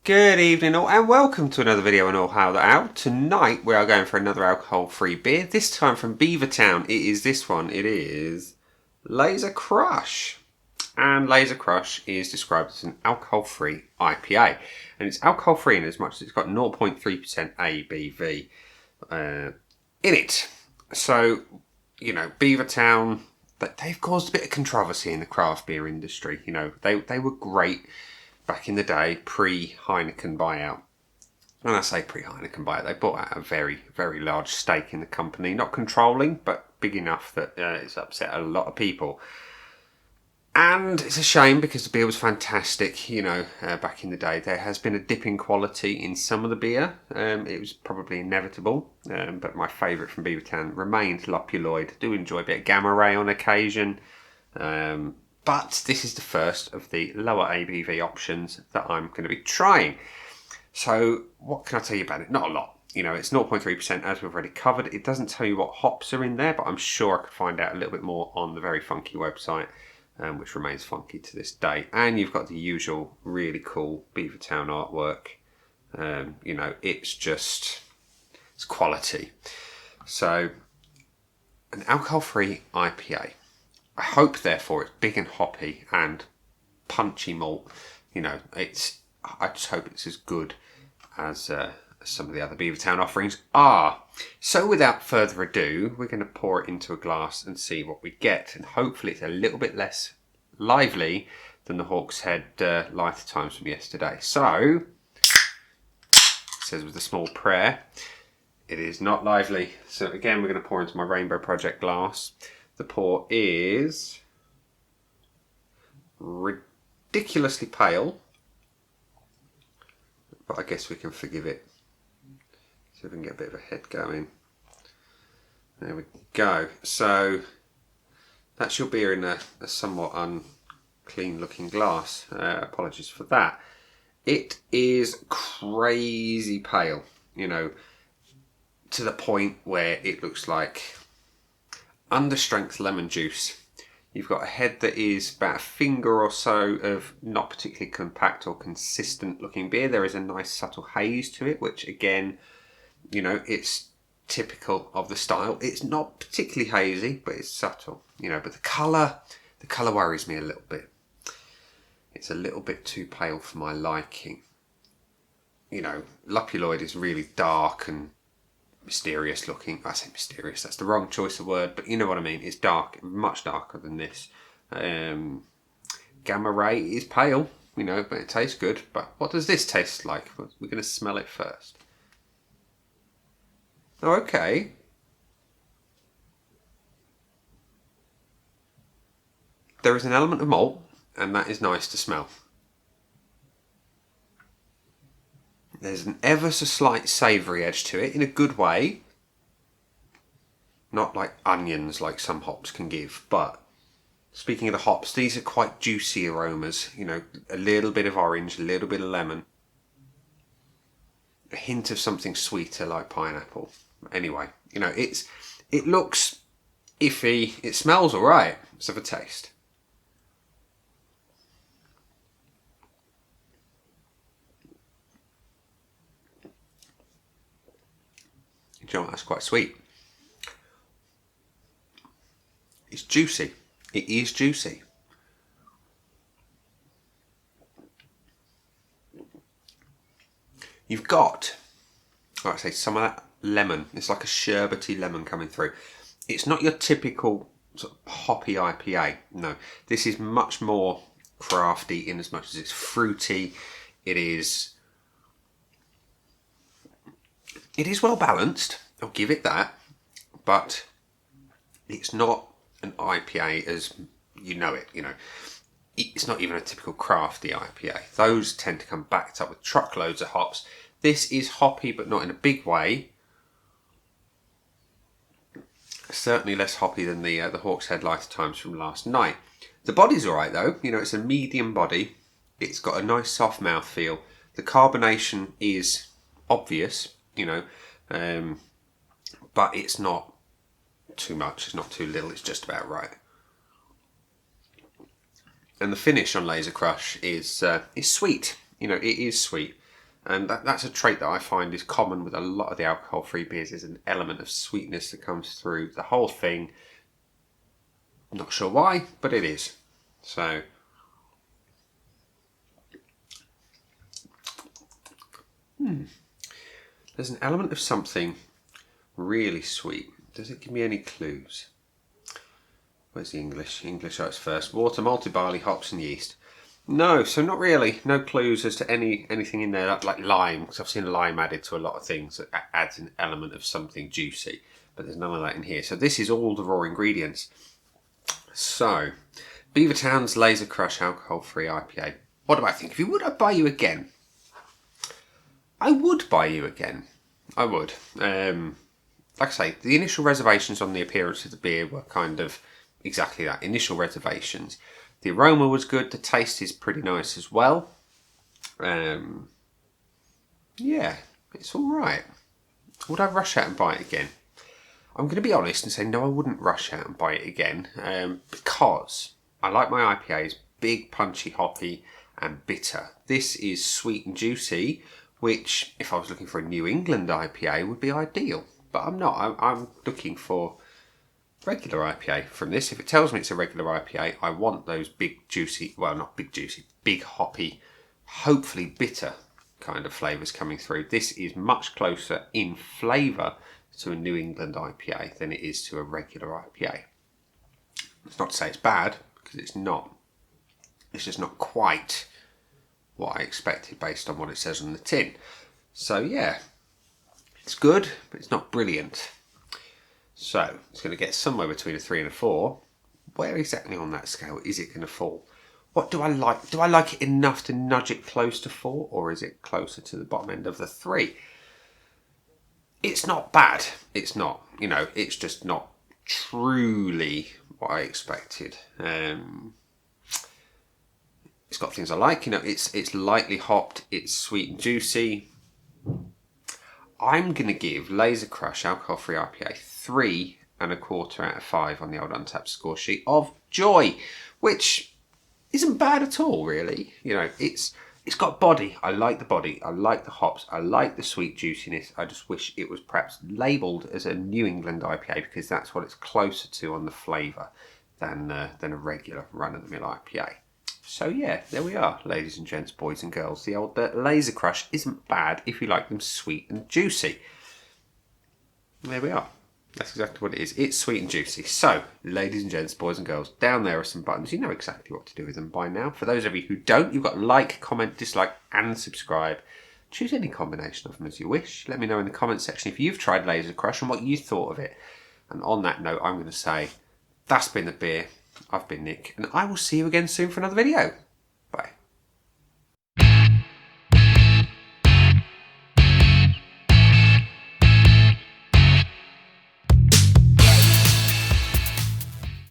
Good evening all and welcome to another video on All How That Out. Tonight we are going for another alcohol-free beer, this time from Beavertown. It is this one, it is Lazer Crush. And Lazer Crush is described as an alcohol-free IPA. And it's alcohol-free in as much as it's got 0.3% ABV in it. So, you know, Beavertown, they've caused a bit of controversy in the craft beer industry. You know, they were great back in the day, pre-Heineken buyout. When I say pre-Heineken buyout, they bought out a very, very large stake in the company. Not controlling, but big enough that it's upset a lot of people. And it's a shame because the beer was fantastic, you know, back in the day. There has been a dip in quality in some of the beer. It was probably inevitable, but my favourite from Beavertown remains Lopuloid. Do enjoy a bit of Gamma Ray on occasion. But this is the first of the lower ABV options that I'm going to be trying. So what can I tell you about it? Not a lot. You know, it's 0.3% as we've already covered. It doesn't tell you what hops are in there, but I'm sure I could find out a little bit more on the Very Funky website, which remains funky to this day. And you've got the usual really cool Beavertown artwork. You know, it's quality. So, an alcohol-free IPA. I hope, therefore, it's big and hoppy and punchy malt. You know, I just hope it's as good as some of the other Beavertown offerings are. So, without further ado, we're going to pour it into a glass and see what we get. And hopefully, it's a little bit less lively than the Hawks's Head lighter times from yesterday. So, it says with a small prayer, it is not lively. So, again, we're going to pour into my Rainbow Project glass. The pour is ridiculously pale, but I guess we can forgive it. See if we can get a bit of a head going. There we go. So that's your beer in a somewhat unclean looking glass. Apologies for that. It is crazy pale, you know, to the point where it looks like understrength lemon juice. You've got a head that is about a finger or so of not particularly compact or consistent looking beer. There is a nice subtle haze to it, which again, you know, it's typical of the style. It's not particularly hazy, but it's subtle, you know, but the colour worries me a little bit. It's a little bit too pale for my liking. You know, Lopuloid is really dark and mysterious looking. I say mysterious, that's the wrong choice of word, but you know what I mean. It's dark, much darker than this. Gamma Ray is pale, you know, but it tastes good. But what does this taste like? We're going to smell it first. Oh, okay. There is an element of malt, and that is nice to smell. There's an ever so slight savoury edge to it in a good way. Not like onions like some hops can give, but speaking of the hops, these are quite juicy aromas. You know, a little bit of orange, a little bit of lemon. A hint of something sweeter like pineapple. Anyway, you know, it looks iffy. It smells alright. Let's have a taste. You know what, that's quite sweet. It's juicy. It is juicy. You've got, like I say, some of that lemon. It's like a sherbety lemon coming through. It's not your typical sort of hoppy IPA. No, this is much more crafty in as much as it's fruity. It is well balanced, I'll give it that, but it's not an IPA as you know it, you know. It's not even a typical crafty IPA. Those tend to come backed up with truckloads of hops. This is hoppy, but not in a big way. Certainly less hoppy than the Hawks's Head lighter times from last night. The body's alright though, you know, it's a medium body. It's got a nice soft mouth feel. The carbonation is obvious, you know, but it's not too much, it's not too little, it's just about right. And the finish on Lazer Crush is sweet. You know, it is sweet. And that's a trait that I find is common with a lot of the alcohol-free beers. Is an element of sweetness that comes through the whole thing. I'm not sure why, but it is. So, there's an element of something really sweet. Does it give me any clues? Where's the English? English arts first. Water, malted barley, hops and yeast. No, so not really. No clues as to anything in there like lime, because I've seen lime added to a lot of things that adds an element of something juicy, but there's none of that in here. So this is all the raw ingredients. So, Beavertown's Lazer Crush alcohol-free IPA. What do I think? If you would, I'd buy you again. I would buy you again. I would. Like I say, the initial reservations on the appearance of the beer were kind of exactly that, initial reservations. The aroma was good, the taste is pretty nice as well. Yeah, it's alright. Would I rush out and buy it again? I'm going to be honest and say no, I wouldn't rush out and buy it again, because I like my IPAs big, punchy, hoppy and bitter. This is sweet and juicy, which if I was looking for a New England IPA would be ideal. But I'm not. I'm looking for regular IPA from this. If it tells me it's a regular IPA, I want those big juicy, well not big juicy, big hoppy, hopefully bitter kind of flavours coming through. This is much closer in flavour to a New England IPA than it is to a regular IPA. It's not to say it's bad, because it's not. It's just not quite what I expected based on what it says on the tin. So yeah, it's good, but it's not brilliant. So it's going to get somewhere between a 3 and a 4. Where exactly on that scale is it going to fall? What do I like? Do I like it enough to nudge it close to 4, or is it closer to the bottom end of the 3? It's not bad. It's not. You know, it's just not truly what I expected. It's got things I like. You know, it's lightly hopped. It's sweet and juicy. I'm going to give Lazer Crush alcohol-free IPA 3.25 out of 5 on the old Untapped score sheet of joy, which isn't bad at all, really. You know, it's got body. I like the body. I like the hops. I like the sweet juiciness. I just wish it was perhaps labelled as a New England IPA, because that's what it's closer to on the flavour than a regular run-of-the-mill IPA. So yeah, there we are, ladies and gents, boys and girls. The old Lazer Crush isn't bad if you like them sweet and juicy. There we are. That's exactly what it is. It's sweet and juicy. So, ladies and gents, boys and girls, down there are some buttons. You know exactly what to do with them by now. For those of you who don't, you've got like, comment, dislike, and subscribe. Choose any combination of them as you wish. Let me know in the comment section if you've tried Lazer Crush and what you thought of it. And on that note, I'm going to say, that's been the beer. I've been Nick, and I will see you again soon for another video.